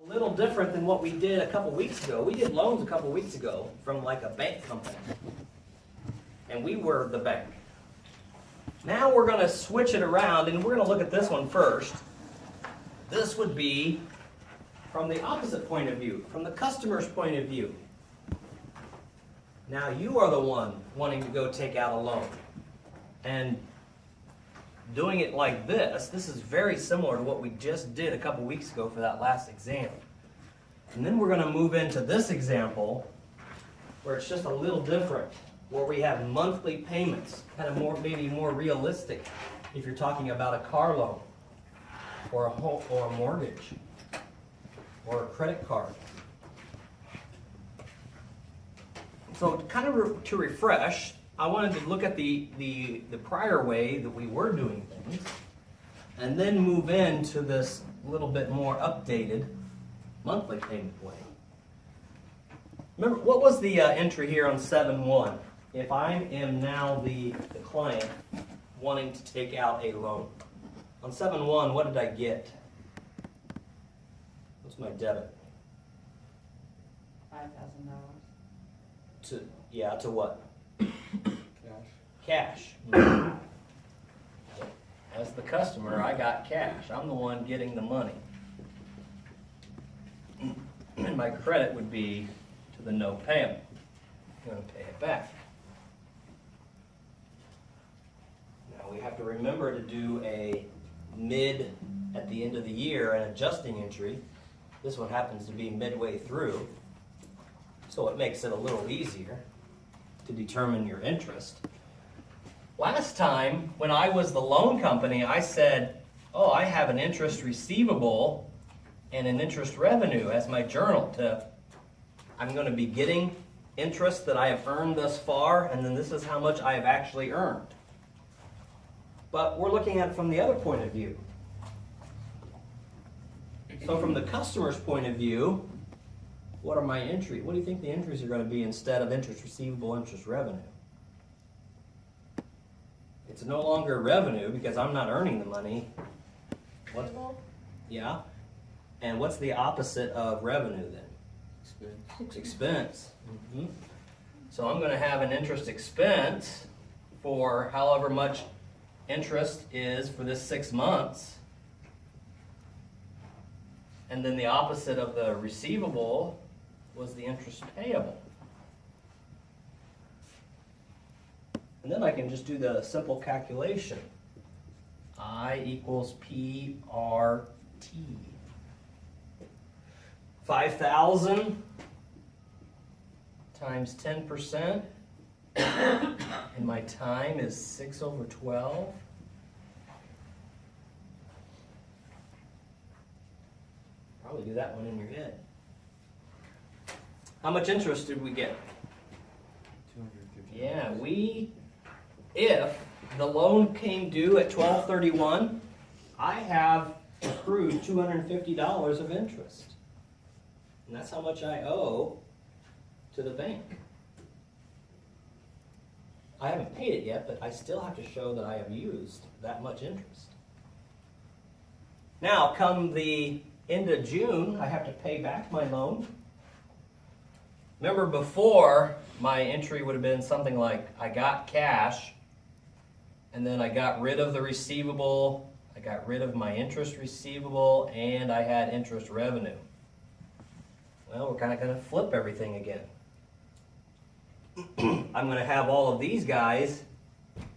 A little different than what we did a couple weeks ago. We did loans a couple weeks ago from like a bank company. And we were the bank. Now we're going to switch it around and we're going to look at this one first. This would be from the opposite point of view, from the customer's point of view. Now you are the one wanting to go take out a loan. And doing it like this is very similar to what we just did a couple weeks ago for that last exam. And then we're going to move into this example where it's just a little different, where we have monthly payments, kind of more, maybe more realistic if you're talking about a car loan or a home or a mortgage or a credit card. So kind of to refresh, I wanted to look at the prior way that we were doing things and then move into this little bit more updated monthly payment way. Remember, what was the entry here on 7-1? If I am now the client wanting to take out a loan. On 7-1, what did I get? What's my debit? $5,000. To what? Cash. As the customer, I got cash. I'm the one getting the money. And my credit would be to the note payable. I'm going to pay it back. Now we have to remember to do a mid at the end of the year, an adjusting entry. This one happens to be midway through, so it makes it a little easier to determine your interest. Last time, when I was the loan company, I said, oh, I have an interest receivable and an interest revenue as my journal. I'm going to be getting interest that I have earned thus far, and then this is how much I have actually earned. But we're looking at it from the other point of view. So from the customer's point of view, what are my entries? What do you think the entries are going to be instead of interest receivable, interest revenue? It's no longer revenue because I'm not earning the money. What? Yeah. And what's the opposite of revenue then? Expense. Expense. Mm-hmm. So I'm going to have an interest expense for however much interest is for this 6 months. And then the opposite of the receivable was the interest payable. And then I can just do the simple calculation. I equals PRT. 5,000 times 10%. And my time is 6/12. Probably do that one in your head. How much interest did we get? 250. Yeah, if the loan came due at 12/31, I have accrued $250 of interest. And that's how much I owe to the bank. I haven't paid it yet, but I still have to show that I have used that much interest. Now, come the end of June, I have to pay back my loan. Remember before, my entry would have been something like, I got cash, and then I got rid of the receivable, I got rid of my interest receivable, and I had interest revenue. Well, we're kind of going to flip everything again. I'm going to have all of these guys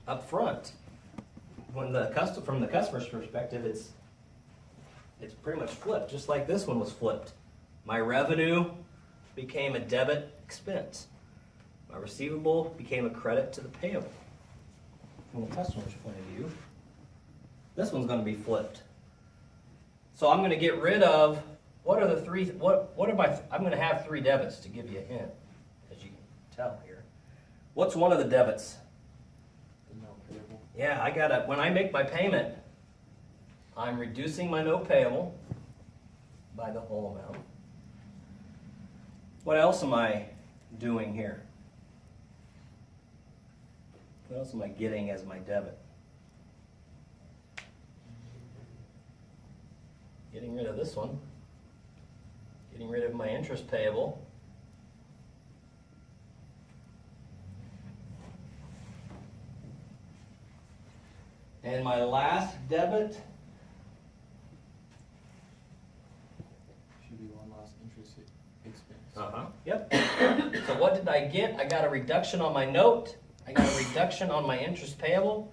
up front. From the customer's perspective, it's pretty much flipped, just like this one was flipped. My revenue became a debit expense. My receivable became a credit to the payable. From the customer's point of view, this one's going to be flipped. So I'm going to get rid of, what are the three, I'm going to have 3 debits to give you a hint, as you can tell here. What's one of the debits? The note payable. Yeah, when I make my payment, I'm reducing my note payable by the whole amount. What else am I doing here? What else am I getting as my debit? Getting rid of this one. Getting rid of my interest payable. And my last debit, Should be one last interest expense. Yep. So what did I get? I got a reduction on my note. I got a reduction on my interest payable.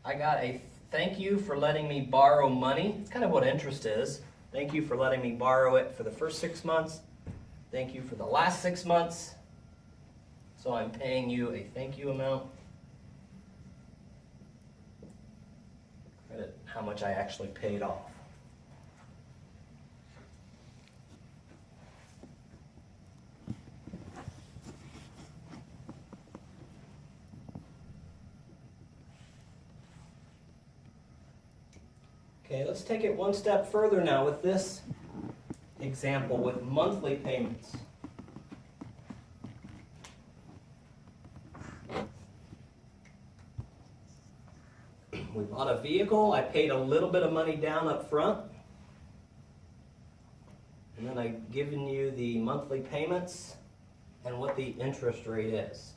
I got a thank you for letting me borrow money. It's kind of what interest is. Thank you for letting me borrow it for the first 6 months. Thank you for the last 6 months. So I'm paying you a thank you amount. Credit how much I actually paid off. Okay, let's take it one step further now with this example with monthly payments. We bought a vehicle, I paid a little bit of money down up front, and then I've given you the monthly payments and what the interest rate is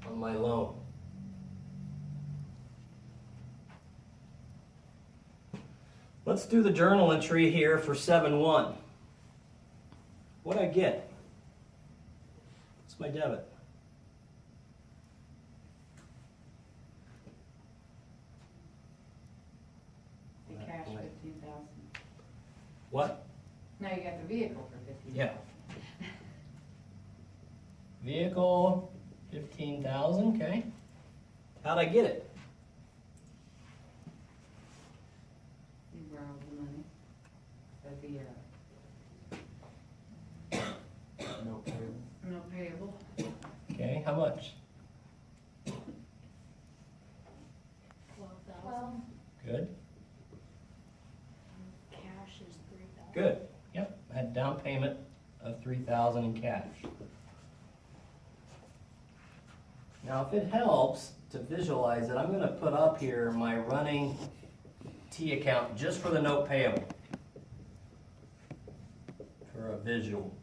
on my loan. Let's do the journal entry here for 7/1. What'd I get? What's my debit? The cash, 15,000. What? No, you got the vehicle for 15,000. Yeah. Vehicle, 15,000, okay. How'd I get it? You borrowed the money. That'd be No payable. no payable. Okay, how much? 12,000. Good. Cash is 3,000. Good. Yep, I had down payment of 3,000 in cash. Now, if it helps to visualize it, I'm going to put up here my running T account just for the note payable for a visual.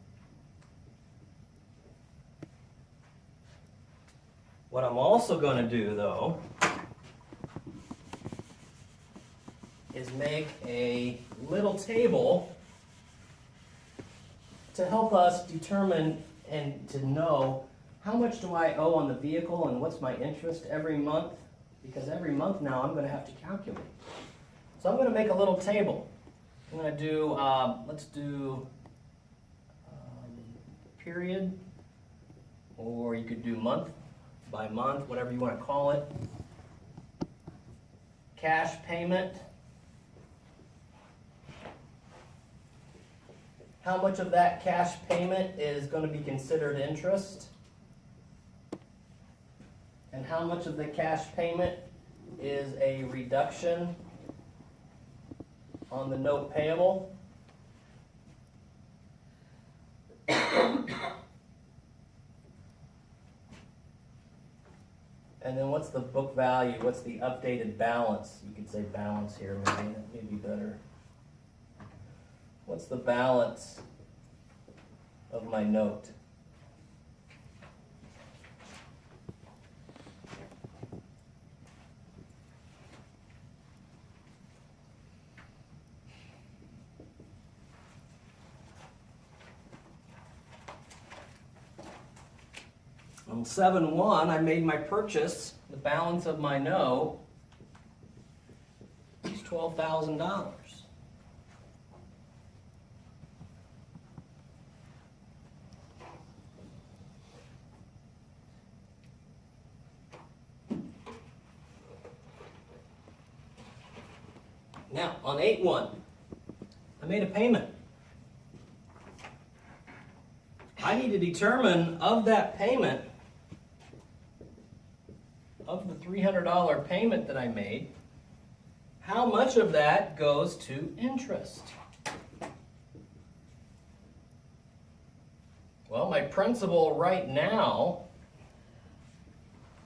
What I'm also going to do, though, is make a little table to help us determine and to know how much do I owe on the vehicle and what's my interest every month, because every month now I'm going to have to calculate. So I'm going to make a little table. I'm going to do, let's do period, or you could do month by month, whatever you want to call it. Cash payment. How much of that cash payment is going to be considered interest? And how much of the cash payment is a reduction on the note payable? And then what's the book value? What's the updated balance? You could say balance here, maybe. That may be better. What's the balance of my note? On 7/1, I made my purchase. The balance of my note is $12,000. Now, on 8/1, I made a payment. I need to determine of that payment, of the $300 payment that I made, how much of that goes to interest? Well, my principal right now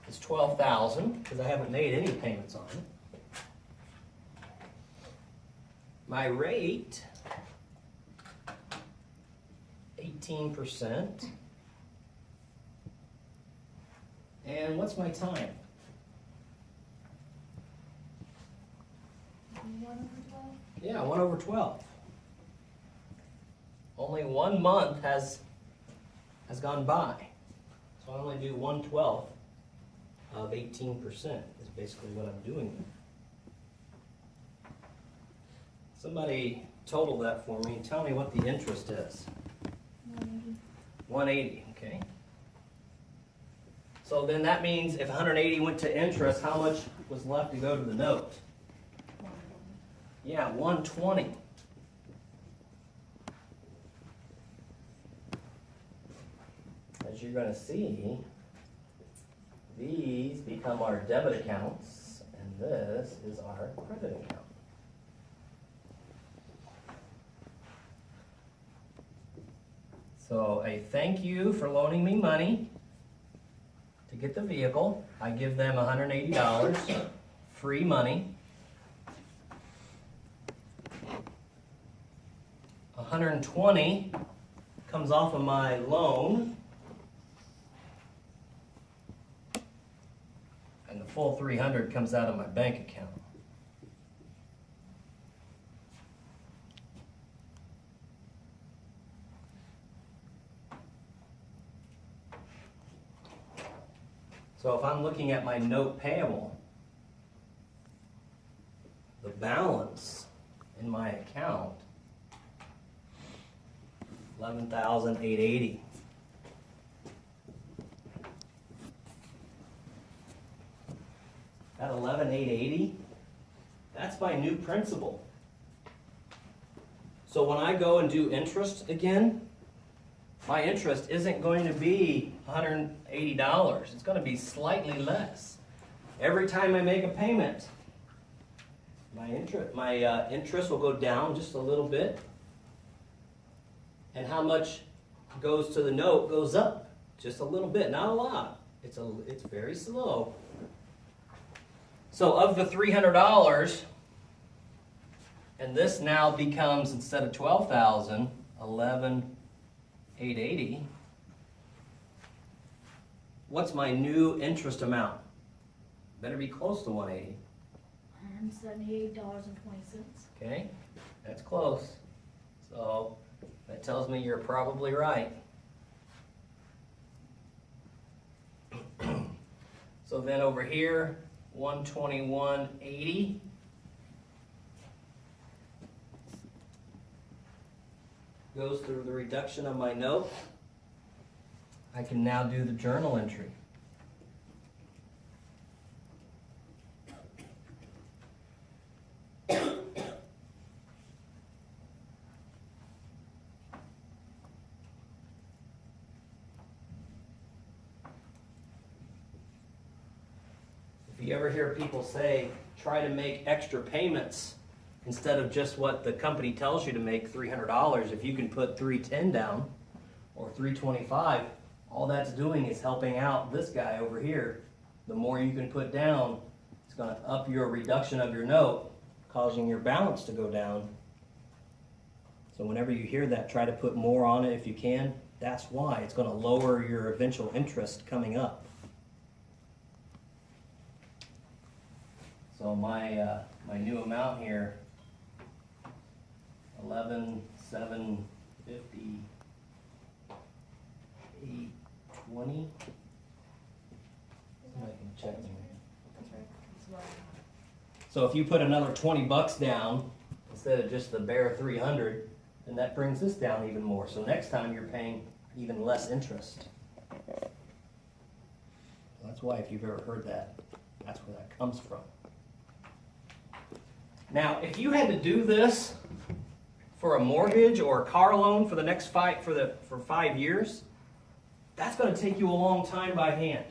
is $12,000 because I haven't made any payments on it. My rate 18%. And what's my time? 1/12? Yeah, 1/12. Only 1 month has gone by. So I only do 1/12 of 18% is basically what I'm doing there. Somebody total that for me and tell me what the interest is. 180. 180, okay. So then that means if 180 went to interest, how much was left to go to the note? 120. Yeah, 120. As you're going to see, these become our debit accounts, and this is our credit account. So a thank you for loaning me money to get the vehicle. I give them $180, free money. $120 comes off of my loan. And the full $300 comes out of my bank account. So if I'm looking at my note payable, the balance in my account, $11,880. That $11,880, that's my new principal. So when I go and do interest again, my interest isn't going to be $180. It's going to be slightly less. Every time I make a payment, my interest will go down just a little bit. And how much goes to the note goes up just a little bit, not a lot. It's very slow. So of the $300, and this now becomes, instead of $12,000, $11,880. What's my new interest amount? Better be close to 180. $178.20. Okay, that's close. So that tells me you're probably right. So then over here, 121.80. Goes through the reduction of my note. I can now do the journal entry. If you ever hear people say, try to make extra payments instead of just what the company tells you to make, $300, if you can put $310 down or $325, all that's doing is helping out this guy over here. The more you can put down, it's going to up your reduction of your note, causing your balance to go down. So whenever you hear that, try to put more on it if you can. That's why. It's going to lower your eventual interest coming up. So my new amount here, 11,750, 820. I can check. That's right. That's right. So if you put another 20 bucks down instead of just the bare 300, then that brings this down even more. So next time you're paying even less interest. That's why, if you've ever heard that, that's where that comes from. Now, if you had to do this for a mortgage or a car loan for the next for 5 years, that's going to take you a long time by hand.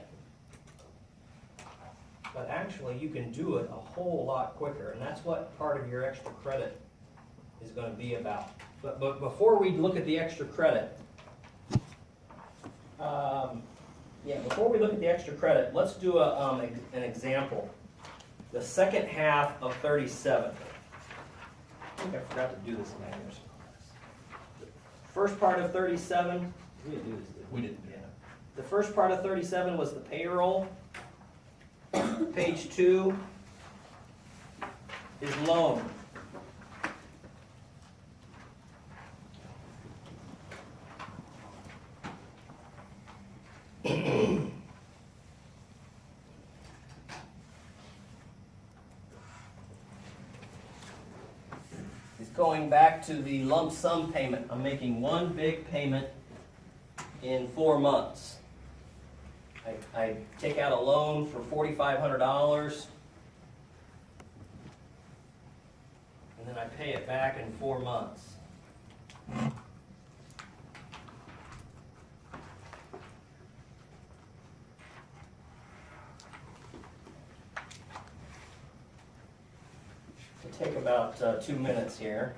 But actually, you can do it a whole lot quicker, and that's what part of your extra credit is going to be about. But before we look at the extra credit, let's do an example. The second half of 37. I think I forgot to do this in my years. first part of 37, we didn't do this, did we? We didn't. Yeah. The first part of 37 was the payroll. Page 2 is loan. It's going back to the lump sum payment. I'm making one big payment in 4 months. I take out a loan for $4,500, and then I pay it back in 4 months. It'll take about 2 minutes here.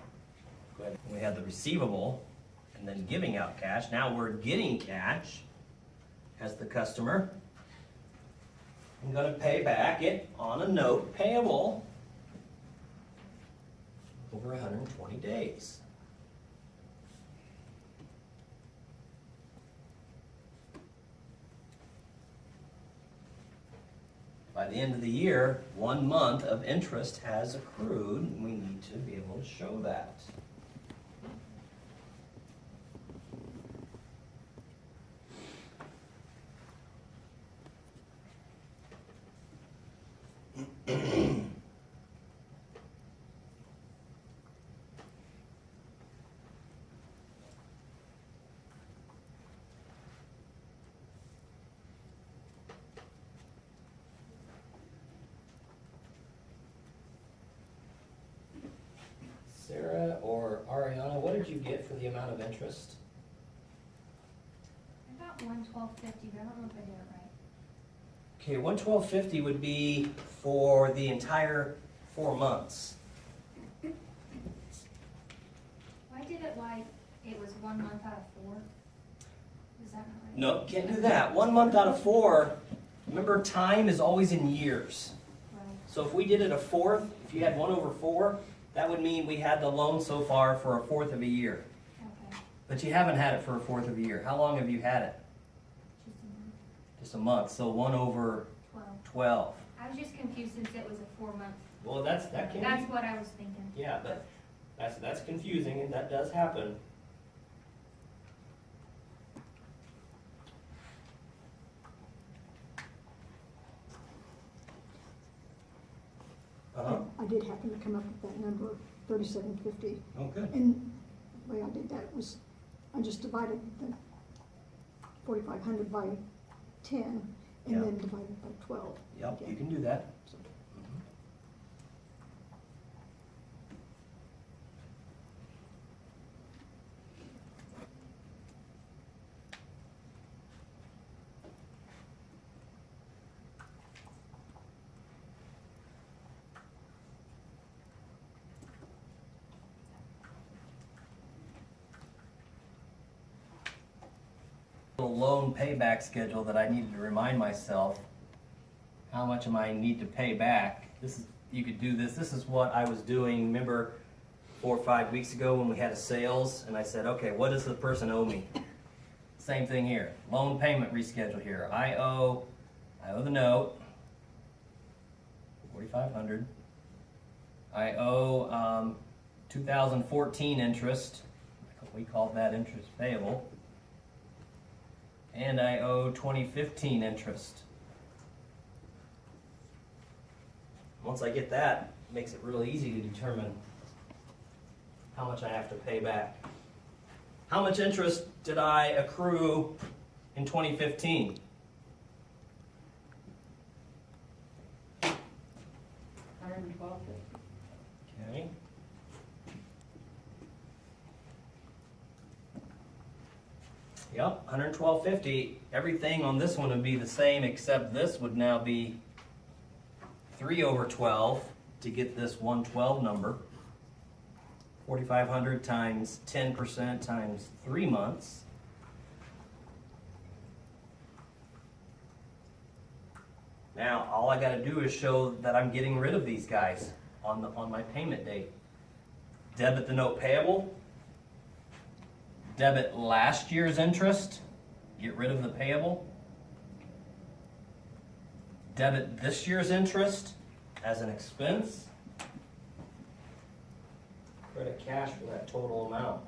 We had the receivable, and then giving out cash. Now we're getting cash as the customer. I'm going to pay back it on a note payable over 120 days. By the end of the year, 1 month of interest has accrued, and we need to be able to show that. Sarah or Ariana, what did you get for the amount of interest? I got 112.50, but I don't know if I did it right. Okay, 112.50 would be for the entire 4 months. Why did it like, it was 1 month out of 4? Is that not right? No, can't do that. 1 month out of 4, remember time is always in years. Right. So if we did it a fourth, if you had 1 over 4, that would mean we had the loan so far for a fourth of a year. Okay. But you haven't had it for a fourth of a year. How long have you had it? Just a month. Just a month, so 1 over 12. I was just confused since it was a 4-month. Well, that can That's be, what I was thinking. yeah, but that's confusing, and that does happen. Uh-huh. I did happen to come up with that number, 3750. Oh, good. And the way I did that was, I just divided the 4,500 by 10, Yeah. and then divided by 12. Yep, you can do that. Loan payback schedule that I needed to remind myself how much am I need to pay back. This is, you could do this. This is what I was doing. Remember 4 or 5 weeks ago when we had a sales and I said, okay, what does the person owe me? Same thing here. Loan payment reschedule here. I owe the note, 4,500. I owe 2014 interest. We called that interest payable. And I owe 2015 interest. Once I get that, it makes it really easy to determine how much I have to pay back. How much interest did I accrue in 2015? $112.50. Okay. Yep, 112.50. Everything on this one would be the same, except this would now be 3 over 12 to get this 112 number. 4,500 times 10% times 3 months. Now, all I gotta do is show that I'm getting rid of these guys on my payment date. Debit the note payable. debit last year's interest, get rid of the payable. Debit this year's interest as an expense. Credit cash for that total amount.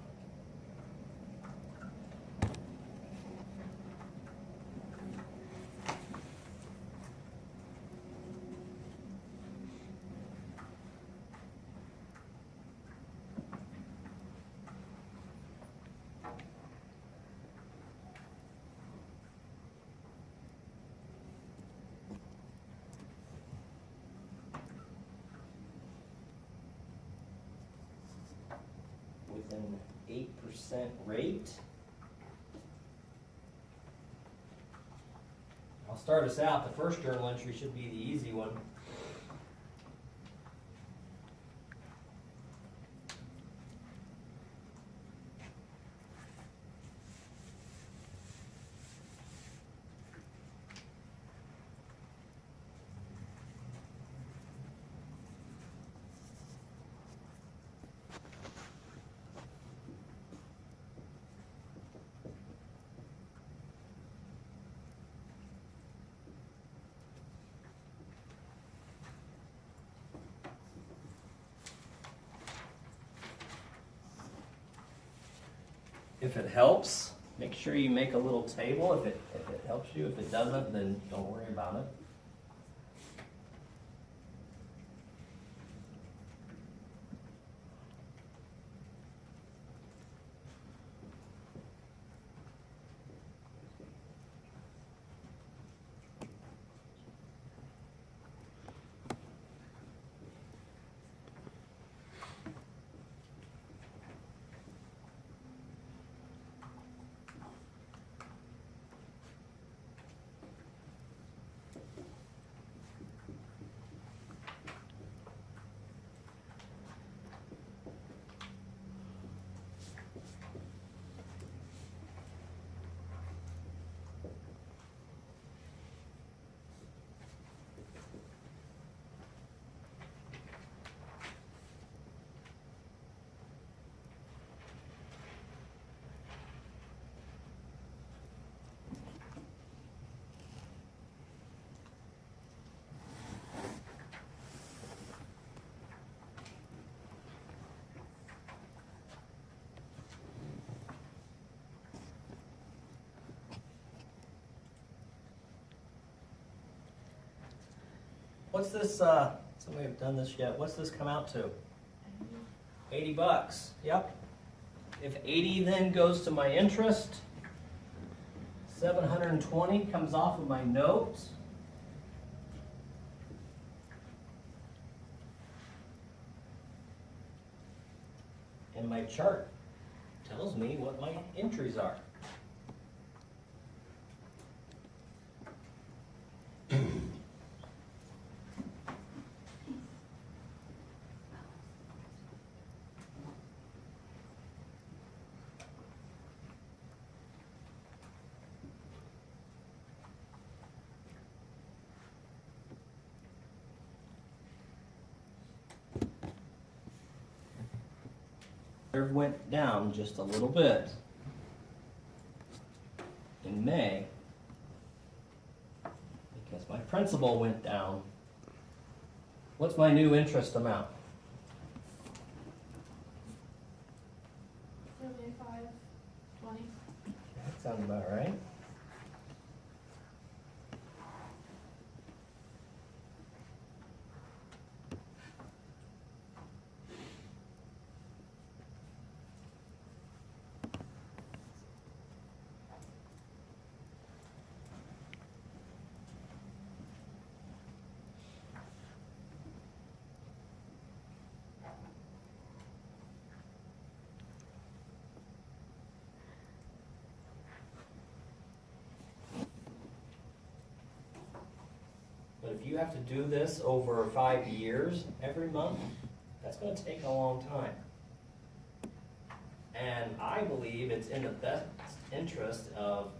With an 8% rate. I'll start us out. The first journal entry should be the easy one. If it helps, make sure you make a little table if it helps you. If it doesn't, then don't worry about it. What's this, somebody have done this yet, what's this come out to? $80, yep. If 80 then goes to my interest, 720 comes off of my note. And my chart tells me what my entries are. Reserve went down just a little bit in May because my principal went down. What's my new interest amount? 75.20. That sounds about right. But if you have to do this over 5 years, every month, that's going to take a long time. And I believe it's in the best interest of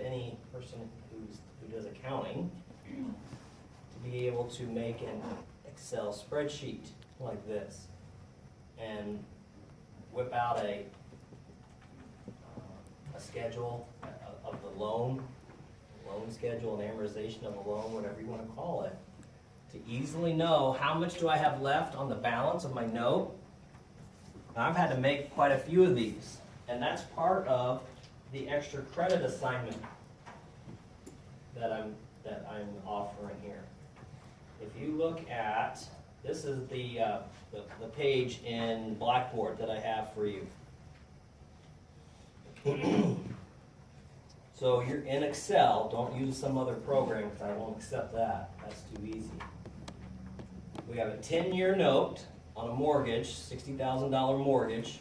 any person who does accounting to be able to make an Excel spreadsheet like this and whip out a a schedule of the loan schedule, an amortization of a loan, whatever you want to call it, to easily know how much do I have left on the balance of my note. Now, I've had to make quite a few of these, and that's part of the extra credit assignment that I'm offering here. If you look at, this is the page in Blackboard that I have for you. So you're in Excel, don't use some other program because I won't accept that. That's too easy. We have a 10-year note on a mortgage, $60,000 mortgage.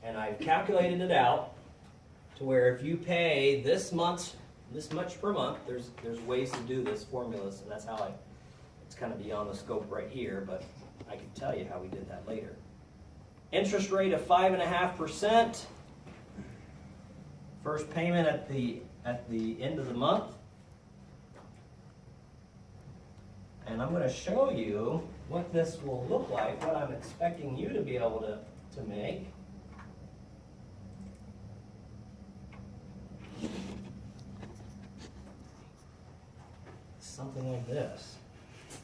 And I've calculated it out to where if you pay this much per month, there's ways to do this formula, so that's how it's kind of beyond the scope right here, but I can tell you how we did that later. Interest rate of 5.5%. First payment at the end of the month. And I'm going to show you what this will look like, what I'm expecting you to be able to make. Something like this.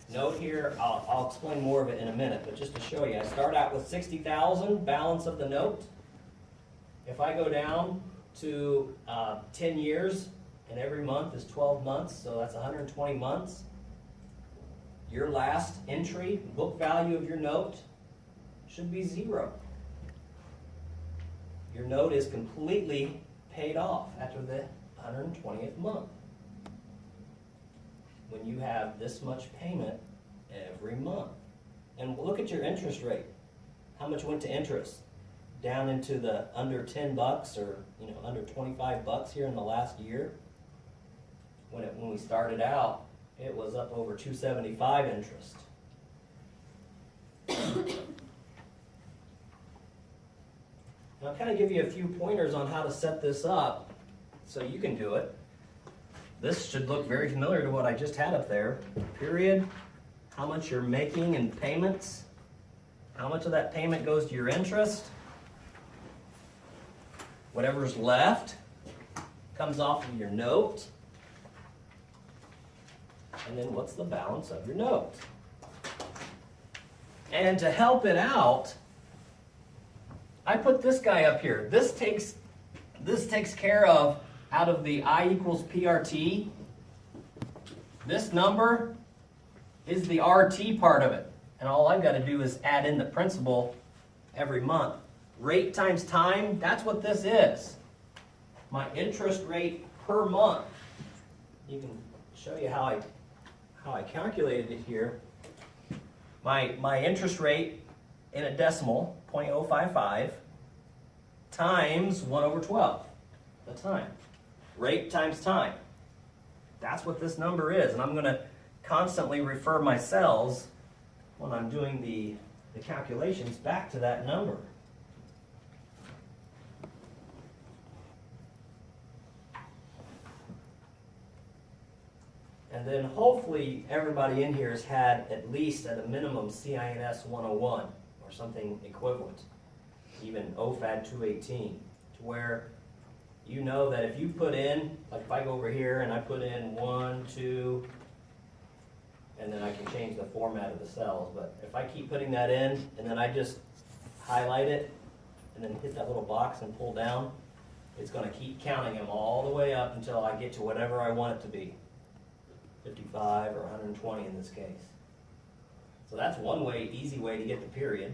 Note here, I'll explain more of it in a minute, but just to show you, I start out with $60,000 balance of the note. If I go down to 10 years, and every month is 12 months, so that's 120 months, your last entry, book value of your note, should be 0. Your note is completely paid off after the 120th month. When you have this much payment every month. And look at your interest rate. How much went to interest? Down into the under $10 or under $25 here in the last year. When we started out, it was up over $275 interest. I'll kind of give you a few pointers on how to set this up so you can do it. This should look very familiar to what I just had up there. Period. How much you're making in payments. How much of that payment goes to your interest. Whatever's left comes off of your note. And then what's the balance of your note? And to help it out, I put this guy up here. This takes care of, out of the I equals PRT, this number is the RT part of it. And all I've got to do is add in the principal every month. Rate times time, that's what this is. My interest rate per month. You can show you how I calculated it here. My interest rate in a decimal, 0.055, times 1/12, the time. Rate times time. That's what this number is. And I'm going to constantly refer my cells when I'm doing the calculations back to that number. And then hopefully everybody in here has had at least at a minimum CINS 101 or something equivalent, even OFAD 218, to where you know that if you put in, like if I go over here and I put in 1, 2, and then I can change the format of the cells, but if I keep putting that in and then I just highlight it and then hit that little box and pull down, it's going to keep counting them all the way up until I get to whatever I want it to be. 55 or 120 in this case. So that's one way, easy way to get the period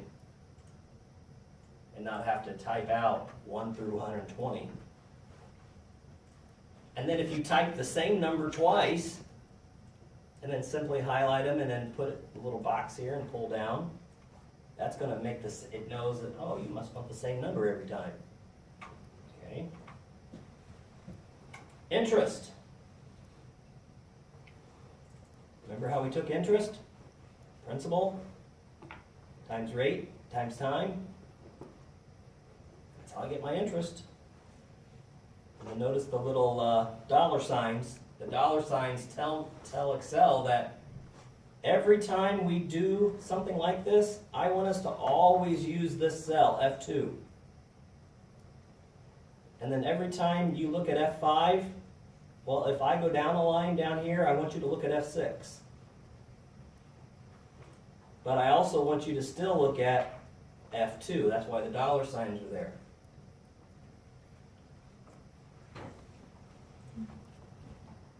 and not have to type out 1 through 120. And then if you type the same number twice and then simply highlight them and then put a little box here and pull down, that's going to make this, it knows that, oh, you must want the same number every time. Okay. Interest. Remember how we took interest? Principal times rate times time. That's how I get my interest. And you'll notice the little dollar signs. The dollar signs tell Excel that every time we do something like this, I want us to always use this cell, F2. And then every time you look at F5, well, if I go down a line down here, I want you to look at F6. But I also want you to still look at F2. That's why the dollar signs are there.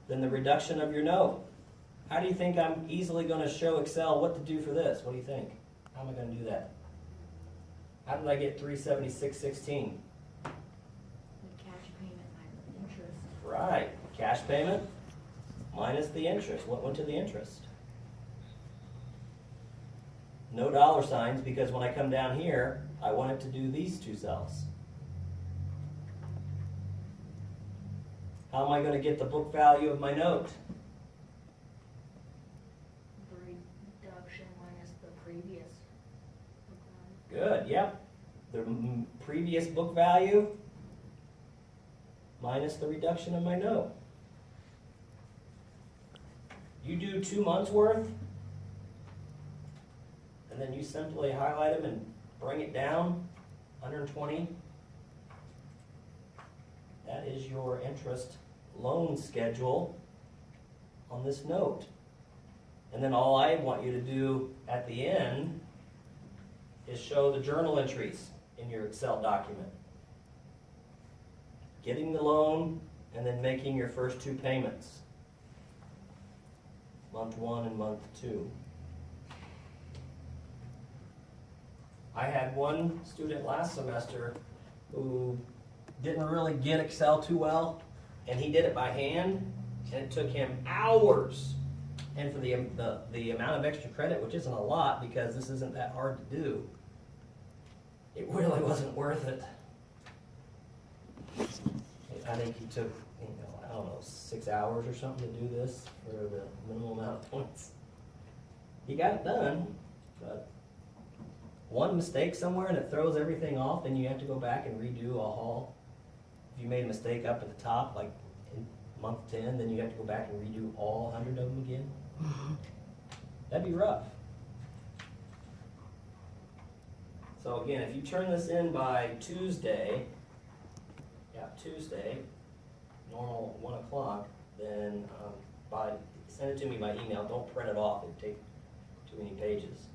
Then the reduction of your note. How do you think I'm easily going to show Excel what to do for this? What do you think? How am I going to do that? How did I get 376.16? The cash payment minus interest. Right, cash payment minus the interest. What went to the interest? No dollar signs, because when I come down here, I want it to do these two cells. How am I going to get the book value of my note? The reduction minus the previous. Good, yep. The previous book value minus the reduction of my note. You do 2 months worth, and then you simply highlight them and bring it down, 120. That is your interest loan schedule on this note. And then all I want you to do at the end is show the journal entries in your Excel document. Getting the loan and then making your first 2 payments. Month 1 and month 2. I had one student last semester who didn't really get Excel too well, and he did it by hand, and it took him hours. And for the amount of extra credit, which isn't a lot because this isn't that hard to do, it really wasn't worth it. I think he took, I don't know, 6 hours or something to do this for the minimal amount of points. He got it done, but one mistake somewhere and it throws everything off, then you have to go back and redo a haul. If you made a mistake up at the top, like in month 10, then you have to go back and redo all 100 of them again. That'd be rough. So again, if you turn this in by Tuesday, normal 1 o'clock, then send it to me by email. Don't print it off, it'd take too many pages.